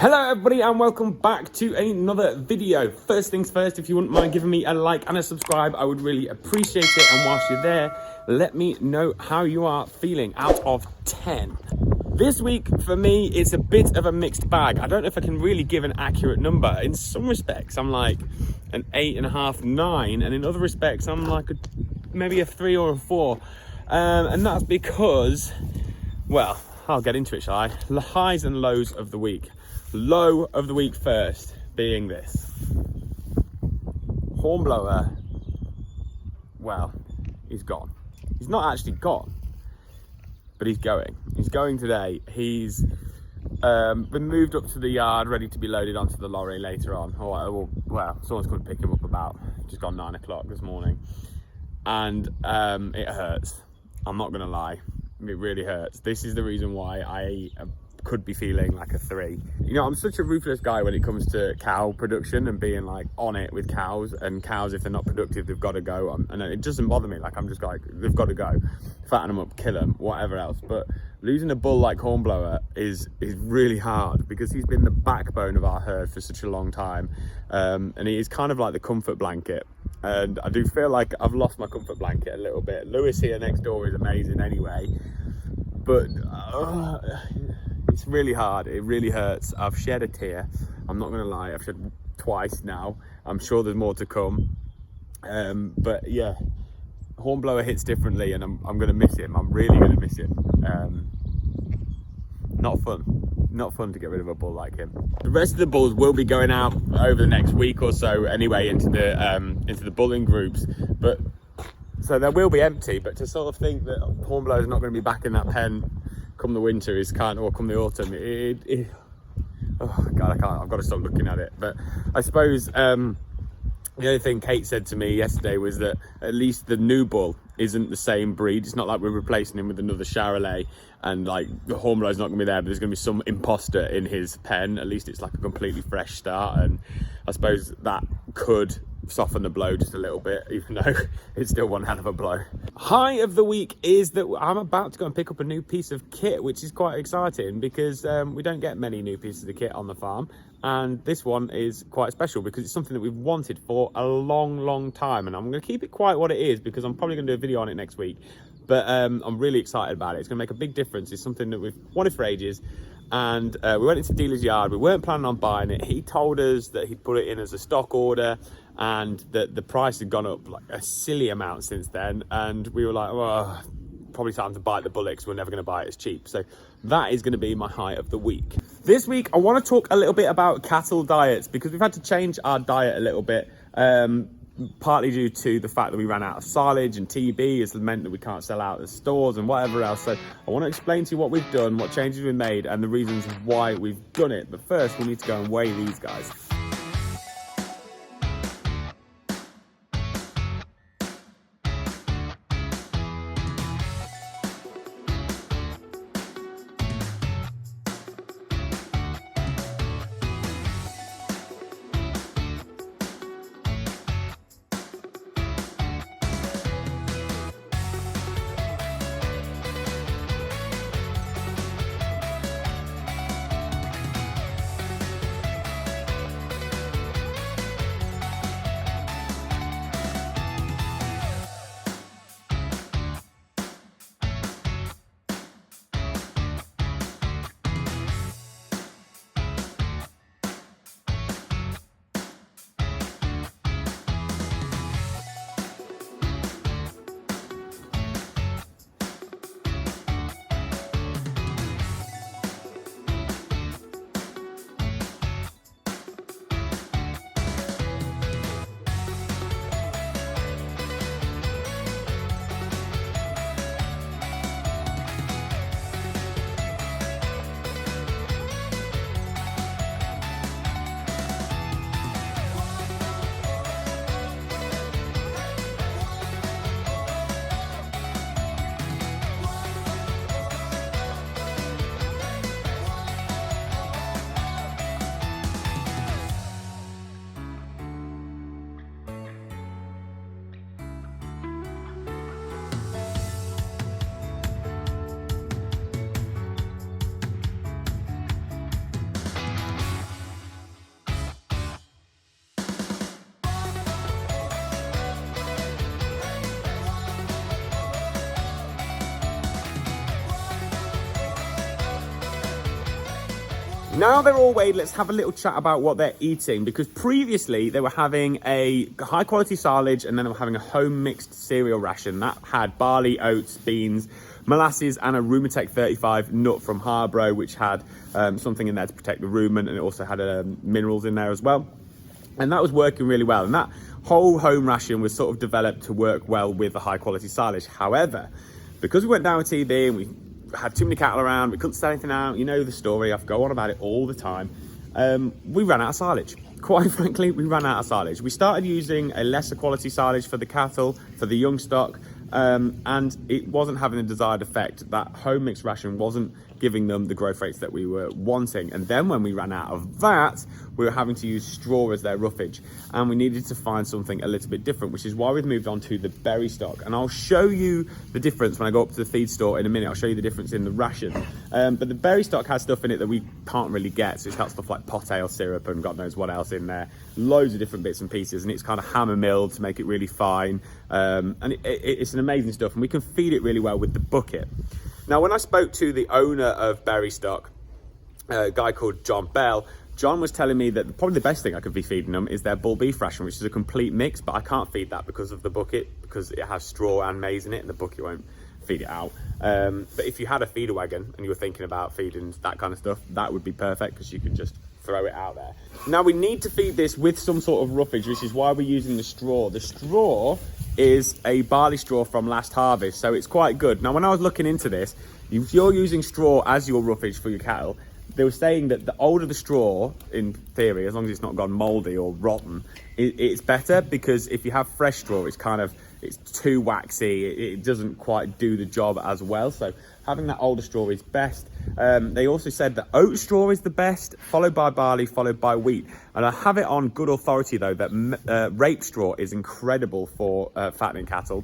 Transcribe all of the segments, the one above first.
Hello everybody and welcome back to another video. First things first, if you wouldn't mind giving me a like and a subscribe, I would really appreciate it. And whilst you're there, let me know how you are feeling out of 10. This week for me, it's a bit of a mixed bag. I don't know if I can really give an accurate number. In some respects, I'm like an 8.5, 9, and in other respects, I'm like maybe a 3 or a 4. And that's because, well, I'll get into it, shall I? The highs and lows of the week. Low of the week first being this. Hornblower, well, he's gone. He's not actually gone, but he's going. He's going today. He's been moved up to the yard, ready to be loaded onto the lorry later on. Well, someone's going to pick him up about just gone 9 o'clock this morning. And it hurts. I'm not going to lie. It really hurts. This is the reason why I could be feeling like a 3. You know, I'm such a ruthless guy when it comes to cow production and being like on it with cows. And cows, if they're not productive, they've got to go. And it doesn't bother me. Like, I'm just like, they've got to go. Fatten them up, kill them, whatever else. But losing a bull like Hornblower is really hard because he's been the backbone of our herd for such a long time. And he is kind of like the comfort blanket. And I do feel like I've lost my comfort blanket a little bit. Lewis here next door is amazing anyway. But it's really hard. It really hurts. I've shed a tear. I'm not going to lie. I've shed twice now. I'm sure there's more to come. But yeah, Hornblower hits differently and I'm going to miss him. I'm really going to miss him. Not fun. Not fun to get rid of a bull like him. The rest of the bulls will be going out over the next week or so anyway into the bulling groups. But so they will be empty, but to sort of think that Hornblower is not going to be back in that pen come the winter is kind of, or come the autumn, oh God, I can't, I've got to stop looking at it. But I suppose the only thing Kate said to me yesterday was that at least the new bull isn't the same breed. It's not like we're replacing him with another Charolais and like the Hornblower's not going to be there, but there's going to be some imposter in his pen. At least it's like a completely fresh start, and I suppose that could soften the blow just a little bit, even though it's still one hell of a blow. High of the week is that I'm about to go and pick up a new piece of kit, which is quite exciting because we don't get many new pieces of kit on the farm, and this one is quite special because it's something that we've wanted for a long time, and I'm going to keep it quiet what it is because I'm probably going to do a video on it next week. But I'm really excited about it. It's going to make a big difference. It's something that we've wanted for ages. And we went into the dealer's yard. We weren't planning on buying it. He told us that he'd put it in as a stock order and that the price had gone up like a silly amount since then. And we were like, well, probably time to bite the bullet because we're never going to buy it as cheap. So that is going to be my high of the week. This week, I want to talk a little bit about cattle diets because we've had to change our diet a little bit. Partly due to the fact that we ran out of silage and TB has meant that we can't sell out the stores and whatever else. So I want to explain to you what we've done, what changes we've made and the reasons why we've done it. But first we need to go and weigh these guys. Now they're all weighed, let's have a little chat about what they're eating, because previously they were having a high quality silage and then they were having a home mixed cereal ration that had barley, oats, beans, molasses and a Rumatech 35 nut from Harbro, which had something in there to protect the rumen, and it also had minerals in there as well. And that was working really well. And that whole home ration was sort of developed to work well with the high quality silage. However, because we went down with TB and we had too many cattle around, we couldn't sell anything out, you know the story, I go on about it all the time, we ran out of silage. Quite frankly, we ran out of silage. We started using a lesser quality silage for the cattle, for the young stock, and it wasn't having the desired effect. That home mixed ration wasn't giving them the growth rates that we were wanting. And then when we ran out of that, we were having to use straw as their roughage, and we needed to find something a little bit different, which is why we've moved on to the berry stock. And I'll show you the difference when I go up to the feed store in a minute. I'll show you the difference in the ration. But the berry stock has stuff in it that we can't really get. So it's got stuff like pot ale syrup and God knows what else in there. Loads of different bits and pieces, and it's kind of hammer milled to make it really fine. And it's an amazing stuff, and we can feed it really well with the bucket. Now, when I spoke to the owner of Berry Stock, a guy called John Bell, John was telling me that probably the best thing I could be feeding them is their bull beef ration, which is a complete mix, but I can't feed that because of the bucket, because it has straw and maize in it, and the bucket won't feed it out. But if you had a feeder wagon and you were thinking about feeding that kind of stuff, that would be perfect, because you could just throw it out there. Now, we need to feed this with some sort of roughage, which is why we're using the straw. The straw is a barley straw from last harvest, so it's quite good. Now, when I was looking into this, if you're using straw as your roughage for your cattle, they were saying that the older the straw, in theory, as long as it's not gone mouldy or rotten, it's better, because if you have fresh straw, it's too waxy, it doesn't quite do the job as well. So having that older straw is best. They also said that oat straw is the best, followed by barley, followed by wheat. And I have it on good authority, though, that rape straw is incredible for fattening cattle,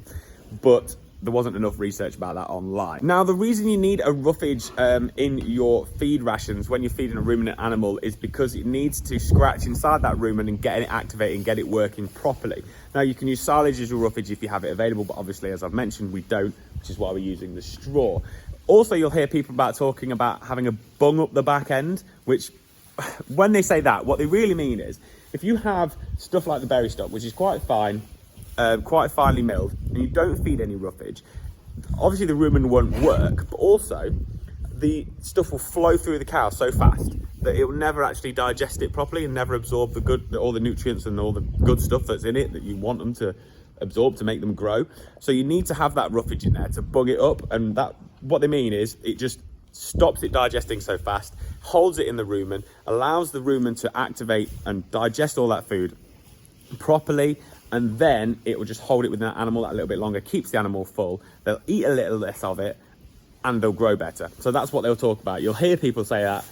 but there wasn't enough research about that online. Now, the reason you need a roughage in your feed rations when you're feeding a ruminant animal is because it needs to scratch inside that rumen and get it activated and get it working properly. Now, you can use silage as your roughage if you have it available, but obviously, as I've mentioned, we don't, which is why we're using the straw. Also, you'll hear people talking about having a bung up the back end, which when they say that, what they really mean is if you have stuff like the berry stock, which is quite fine, quite finely milled, and you don't feed any roughage, obviously the rumen won't work, but also the stuff will flow through the cow so fast that it will never actually digest it properly and never absorb all the nutrients and all the good stuff that's in it that you want them to absorb to make them grow. So you need to have that roughage in there to bung it up, and that, what they mean is it just stops it digesting so fast, holds it in the rumen, allows the rumen to activate and digest all that food properly, and then it will just hold it within that animal a little bit longer, keeps the animal full, they'll eat a little less of it, and they'll grow better. So that's what they'll talk about. You'll hear people say that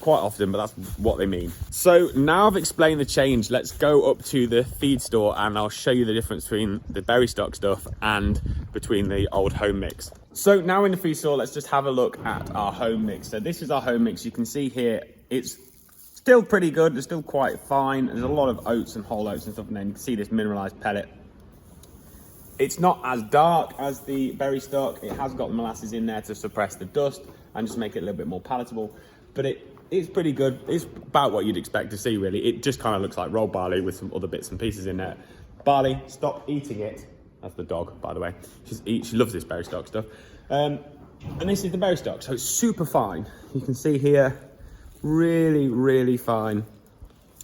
quite often, but that's what they mean. So now I've explained the change, let's go up to the feed store and I'll show you the difference between the berry stock stuff and between the old home mix. So now in the feed store, let's just have a look at our home mix. So this is our home mix. You can see here, it's still pretty good, it's still quite fine. There's a lot of oats and whole oats and stuff, and then you can see this mineralized pellet. It's not as dark as the berry stock. It has got the molasses in there to suppress the dust and just make it a little bit more palatable, but it's pretty good. It's about what you'd expect to see, really. It just kind of looks like rolled barley with some other bits and pieces in there. Barley, stop eating it. That's the dog, by the way. She loves this berry stock stuff. And this is the berry stock, so it's super fine. You can see here, really, really fine.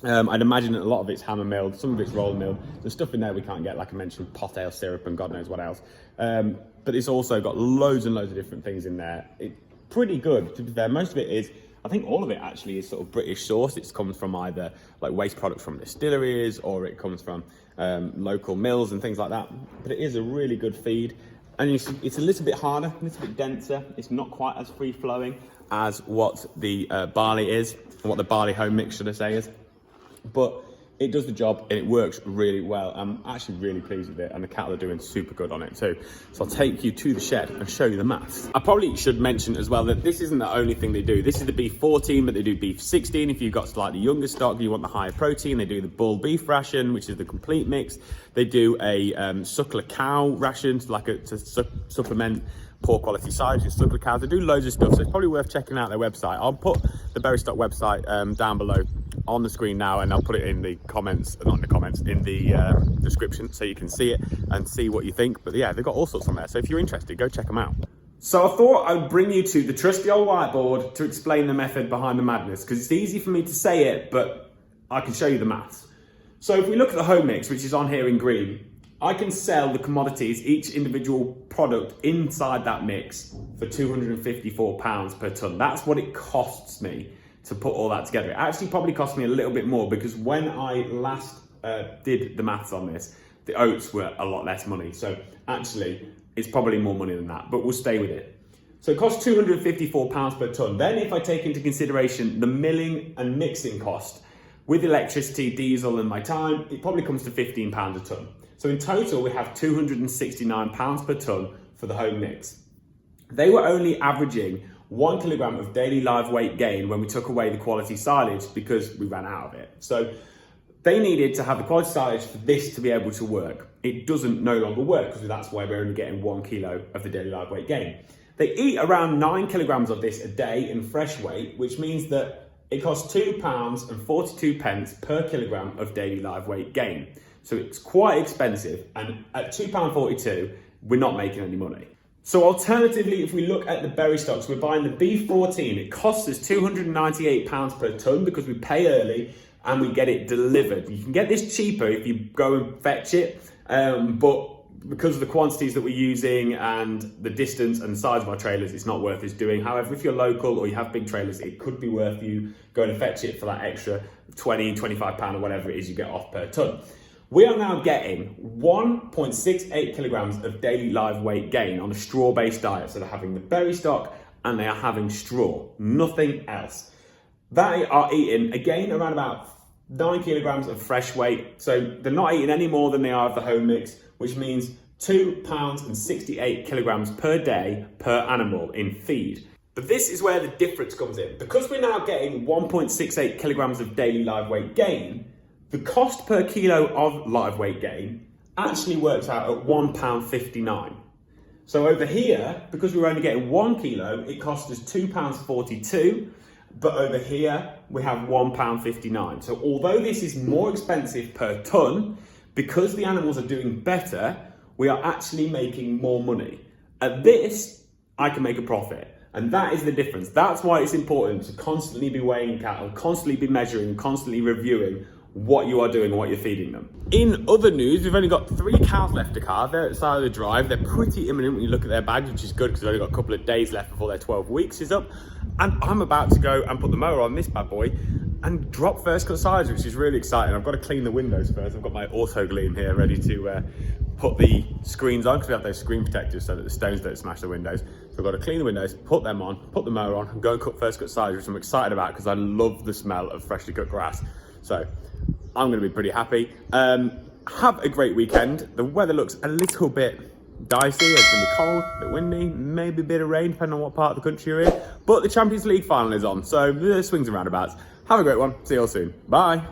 I'd imagine that a lot of it's hammer milled, some of it's roller milled. There's stuff in there we can't get, like I mentioned, pot ale syrup and God knows what else. But it's also got loads and loads of different things in there. It's pretty good, to be fair. Most of it is, I think all of it actually is sort of British sourced. It comes from either like waste products from distilleries, or it comes from local mills and things like that. But it is a really good feed. And it's a little bit harder, a little bit denser. It's not quite as free flowing as what the barley is, or what the barley home mix, should I say, is. But it does the job and it works really well. I'm actually really pleased with it, and the cattle are doing super good on it too. So I'll take you to the shed and show you the maths. I probably should mention as well that this isn't the only thing they do. This is the beef 14, but they do beef 16. If you've got slightly younger stock, you want the higher protein, they do the bull beef ration, which is the complete mix. They do a suckler cow ration to supplement poor quality silage and stuck with cows. They do loads of stuff, so it's probably worth checking out their website. I'll put the Berry Stock website down below on the screen now, and I'll put it in the comments, not in the comments, in the description, so you can see it and see what you think. But yeah, they've got all sorts on there, so if you're interested, go check them out. So I thought I'd bring you to the trusty old whiteboard to explain the method behind the madness, because it's easy for me to say it, but I can show you the maths. So if we look at the home mix, which is on here in green, I can sell the commodities, each individual product inside that mix for £254 per tonne. That's what it costs me to put all that together. It actually probably cost me a little bit more, because when I last did the maths on this, the oats were a lot less money. So actually, it's probably more money than that, but we'll stay with it. So it costs £254 per tonne. Then if I take into consideration the milling and mixing cost, with electricity, diesel and my time, it probably comes to £15 a tonne. So in total, we have £269 per tonne for the home mix. They were only averaging 1 kilogram of daily live weight gain when we took away the quality silage, because we ran out of it. So they needed to have the quality silage for this to be able to work. It doesn't no longer work, because that's why we're only getting 1 kilo of the daily live weight gain. They eat around 9 kilograms of this a day in fresh weight, which means that it costs £2.42 per kilogram of daily live weight gain. So it's quite expensive, and at £2.42, we're not making any money. So alternatively, if we look at the berry stocks, we're buying the B14. It costs us £298 per tonne because we pay early and we get it delivered. You can get this cheaper if you go and fetch it, but because of the quantities that we're using and the distance and the size of our trailers, it's not worth us doing. However, if you're local or you have big trailers, it could be worth you going and fetch it for that extra £20, £25 or whatever it is you get off per tonne. We are now getting 1.68 kilograms of daily live weight gain on a straw-based diet. So they're having the berry stock and they are having straw, nothing else. They are eating, again, around about 9 kilograms of fresh weight. So they're not eating any more than they are of the home mix, which means £2.68 kilograms per day per animal in feed. But this is where the difference comes in. Because we're now getting 1.68 kilograms of daily live weight gain, the cost per kilo of live weight gain actually works out at £1.59. So over here, because we're only getting 1 kilo, it costs us £2.42. But over here, we have £1.59. So although this is more expensive per tonne, because the animals are doing better, we are actually making more money. At this, I can make a profit. And that is the difference. That's why it's important to constantly be weighing cattle, constantly be measuring, constantly reviewing what you are doing and what you're feeding them. In other news, we've only got 3 cows left to calve. They're at the side of the drive. They're pretty imminent when you look at their bags, which is good because they've only got a couple of days left before their 12 weeks is up. And I'm about to go and put the mower on this bad boy and drop first cut silage, which is really exciting. I've got to clean the windows first. I've got my auto gleam here ready to put the screens on, because we have those screen protectors so that the stones don't smash the windows. So I've got to clean the windows, put them on, put the mower on, and go and cut first cut silage, which I'm excited about because I love the smell of freshly cut grass. So I'm going to be pretty happy. Have a great weekend. The weather looks a little bit dicey. It's going to be cold, a bit windy, maybe a bit of rain, depending on what part of the country you're in. But the Champions League final is on, so the swings and roundabouts. Have a great one. See you all soon. Bye.